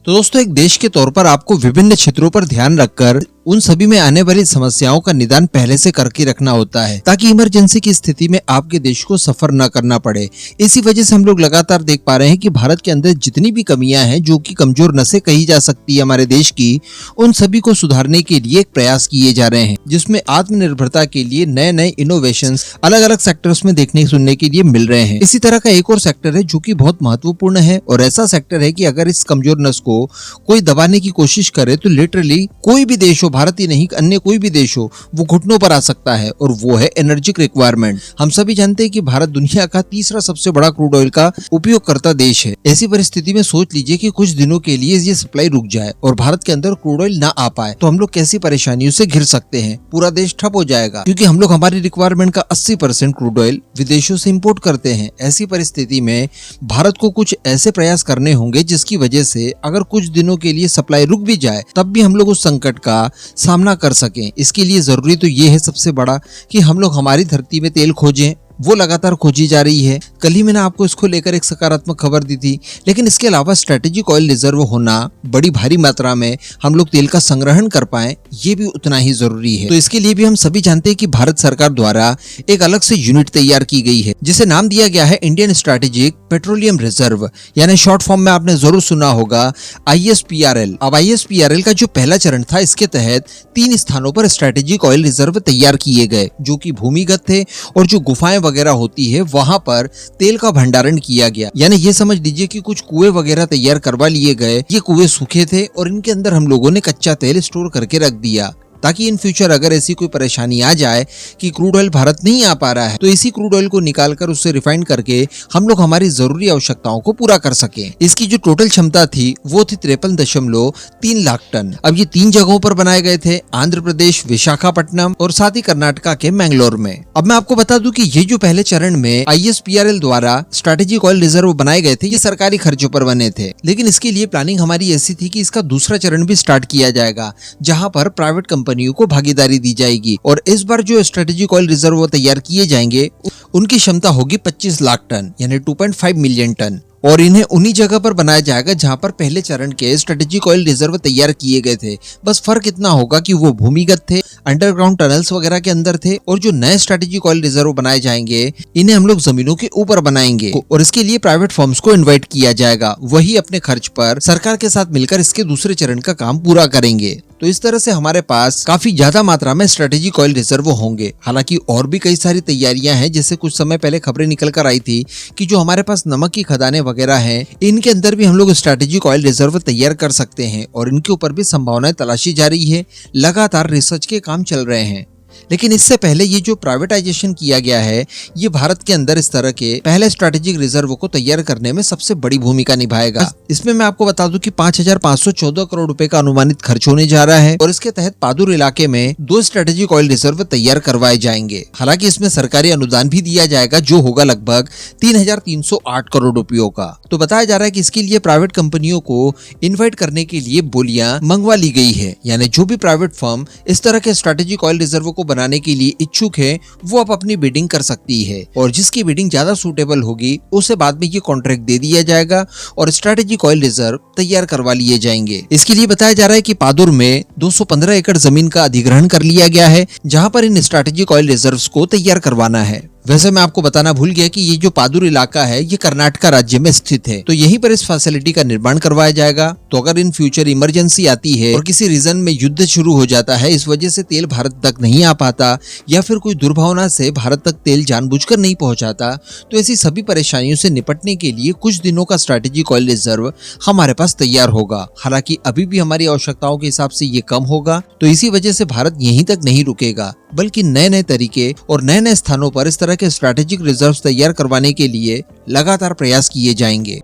तो दोस्तों, एक देश के तौर पर आपको विभिन्न क्षेत्रों पर ध्यान रखकर उन सभी में आने वाली समस्याओं का निदान पहले से करके रखना होता है, ताकि इमरजेंसी की स्थिति में आपके देश को सफर न करना पड़े। इसी वजह से हम लोग लगातार देख पा रहे हैं कि भारत के अंदर जितनी भी कमियां हैं, जो कि कमजोर नसें कही जा सकती है हमारे देश की, उन सभी को सुधारने के लिए एक प्रयास किए जा रहे हैं, जिसमें आत्मनिर्भरता के लिए नए नए इनोवेशंस अलग अलग सेक्टर्स में देखने सुनने के लिए मिल रहे हैं। इसी तरह का एक और सेक्टर है जो कि बहुत महत्वपूर्ण है, और ऐसा सेक्टर है कि अगर इस कमजोर नस को कोई दबाने की कोशिश करे तो लिटरली कोई भी देश हो, भारत ही नहीं अन्य कोई भी देश हो, वो घुटनों पर आ सकता है, और वो है एनर्जी रिक्वायरमेंट। हम सभी जानते हैं कि भारत दुनिया का तीसरा सबसे बड़ा क्रूड ऑयल का उपयोगकर्ता देश है। ऐसी परिस्थिति में सोच लीजिए कि कुछ दिनों के लिए ये सप्लाई रुक जाए और भारत के अंदर क्रूड ऑयल ना आ पाए, तो हम लोग कैसी परेशानियों से घिर सकते हैं। पूरा देश ठप हो जाएगा, क्योंकि हम लोग हमारी रिक्वायरमेंट का 80% क्रूड ऑयल विदेशों से इम्पोर्ट करते हैं। ऐसी परिस्थिति में भारत को कुछ ऐसे प्रयास करने होंगे जिसकी वजह से अगर कुछ दिनों के लिए सप्लाई रुक भी जाए, तब भी हम लोग उस संकट का सामना कर सकें। इसके लिए जरूरी तो ये है सबसे बड़ा कि हम लोग हमारी धरती में तेल खोजें, वो लगातार खोजी जा रही है। कल ही मैंने आपको इसको लेकर एक सकारात्मक खबर दी थी, लेकिन इसके अलावा स्ट्रेटेजिक ऑयल रिजर्व होना, बड़ी भारी मात्रा में हम लोग तेल का संग्रहण कर पाए, ये भी उतना ही जरूरी है। तो इसके लिए भी हम सभी जानते हैं कि भारत सरकार द्वारा एक अलग से यूनिट तैयार की गई है, जिसे नाम दिया गया है इंडियन स्ट्रेटेजिक पेट्रोलियम रिजर्व, यानी शॉर्ट फॉर्म में आपने जरूर सुना होगा ISPRL। अब ISPRL का जो पहला चरण था, इसके तहत 3 स्थानों पर स्ट्रेटेजिक ऑयल रिजर्व तैयार किए गए, जो कि भूमिगत थे, और जो गुफाएं वगैरह होती है वहां पर तेल का भंडारण किया गया। यानी ये समझ लीजिए कि कुछ कुएं वगैरह तैयार करवा लिए गए। ये कुएं सूखे थे और इनके अंदर हम लोगों ने कच्चा तेल स्टोर करके रख दिया, ताकि इन फ्यूचर अगर ऐसी कोई परेशानी आ जाए कि क्रूड ऑयल भारत नहीं आ पा रहा है, तो इसी क्रूड ऑयल को निकालकर उससे रिफाइन करके हम लोग हमारी जरूरी आवश्यकताओं को पूरा कर सकें। इसकी जो टोटल क्षमता थी वो थी 53.3 लाख टन। अब ये 3 जगहों पर बनाए गए थे, आंध्र प्रदेश, विशाखापट्टनम और साथ ही कर्नाटका के मैंगलोर में। अब मैं आपको बता दूं कि ये जो पहले चरण में ISPRL द्वारा स्ट्रेटेजिक ऑयल रिजर्व बनाए गए थे, ये सरकारी खर्चों पर बने थे, लेकिन इसके लिए प्लानिंग हमारी ऐसी थी कि इसका दूसरा चरण भी स्टार्ट किया जाएगा, जहां पर प्राइवेट कंपनियों को भागीदारी दी जाएगी। और इस बार जो स्ट्रेटेजिक ऑयल रिजर्व तैयार किए जाएंगे, उनकी क्षमता होगी 25 लाख टन, यानी 2.5 मिलियन टन, और इन्हें उन्हीं जगह पर बनाया जाएगा जहां पर पहले चरण के स्ट्रेटेजिक ऑयल रिजर्व तैयार किए गए थे। बस फर्क इतना होगा कि वो भूमिगत थे, अंडरग्राउंड टनल्स वगैरह के अंदर थे, और जो नए स्ट्रेटेजिक ऑयल रिजर्व बनाए जाएंगे, इन्हें हम लोग जमीनों के ऊपर बनाएंगे, और इसके लिए प्राइवेट फर्म्स को इन्वाइट किया जाएगा। वही अपने खर्च पर सरकार के साथ मिलकर इसके दूसरे चरण का काम पूरा करेंगे। तो इस तरह से हमारे पास काफी ज्यादा मात्रा में स्ट्रेटेजिक ऑयल रिजर्व होंगे। हालांकि और भी कई सारी तैयारियां हैं, जैसे कुछ समय पहले खबरें निकल कर आई थी कि जो हमारे पास नमक की खदानें वगैरह हैं, इनके अंदर भी हम लोग स्ट्रेटेजिक ऑयल रिजर्व तैयार कर सकते हैं, और इनके ऊपर भी संभावनाएं तलाशी जा रही है। लगातार रिसर्च के काम चल रहे हैं। लेकिन इससे पहले ये जो प्राइवेटाइजेशन किया गया है, ये भारत के अंदर इस तरह के पहले स्ट्रेटेजिक रिजर्व को तैयार करने में सबसे बड़ी भूमिका निभाएगा। इसमें मैं आपको बता दूं कि 5,514 करोड़ रुपए का अनुमानित खर्च होने जा रहा है, और इसके तहत पादुर इलाके में 2 स्ट्रेटेजिक ऑयल रिजर्व तैयार करवाए जाएंगे। हालांकि इसमें सरकारी अनुदान भी दिया जाएगा, जो होगा लगभग 3,308 करोड़ रुपयों का। तो बताया जा रहा है कि इसके लिए प्राइवेट कंपनियों को इन्वाइट करने के लिए बोलियां मंगवा ली गई है। यानी जो भी प्राइवेट फर्म इस तरह के स्ट्रेटेजिक ऑयल रिजर्व को बनाने के लिए इच्छुक है, वो अब अपनी बिडिंग कर सकती है, और जिसकी बिडिंग ज्यादा सूटेबल होगी उसे बाद में ये कॉन्ट्रैक्ट दे दिया जाएगा और स्ट्रेटेजिक ऑयल रिजर्व तैयार करवा लिए जाएंगे। इसके लिए बताया जा रहा है कि पादुर में 215 एकड़ जमीन का अधिग्रहण कर लिया गया है, जहां पर इन स्ट्रेटेजिक ऑयल रिजर्व्स को तैयार करवाना है। वैसे मैं आपको बताना भूल गया कि ये जो पादुर इलाका है, ये कर्नाटका राज्य में स्थित है, तो यहीं पर इस फैसिलिटी का निर्माण करवाया जाएगा। तो अगर इन फ्यूचर इमरजेंसी आती है और किसी रीजन में युद्ध शुरू हो जाता है, इस वजह से तेल भारत तक नहीं आ पाता, या फिर कोई दुर्भावना से भारत तक तेल जानबूझकर नहीं पहुंचाता, तो ऐसी सभी परेशानियों से निपटने के लिए कुछ दिनों का स्ट्रेटेजिक ऑयल रिजर्व हमारे पास तैयार होगा। हालांकि अभी भी हमारी आवश्यकताओं के हिसाब से ये कम होगा, तो इसी वजह से भारत यहीं तक नहीं रुकेगा, बल्कि नए नए तरीके और नए नए स्थानों पर इस तरह के स्ट्रेटेजिक रिजर्व्स तैयार करवाने के लिए लगातार प्रयास किए जाएंगे।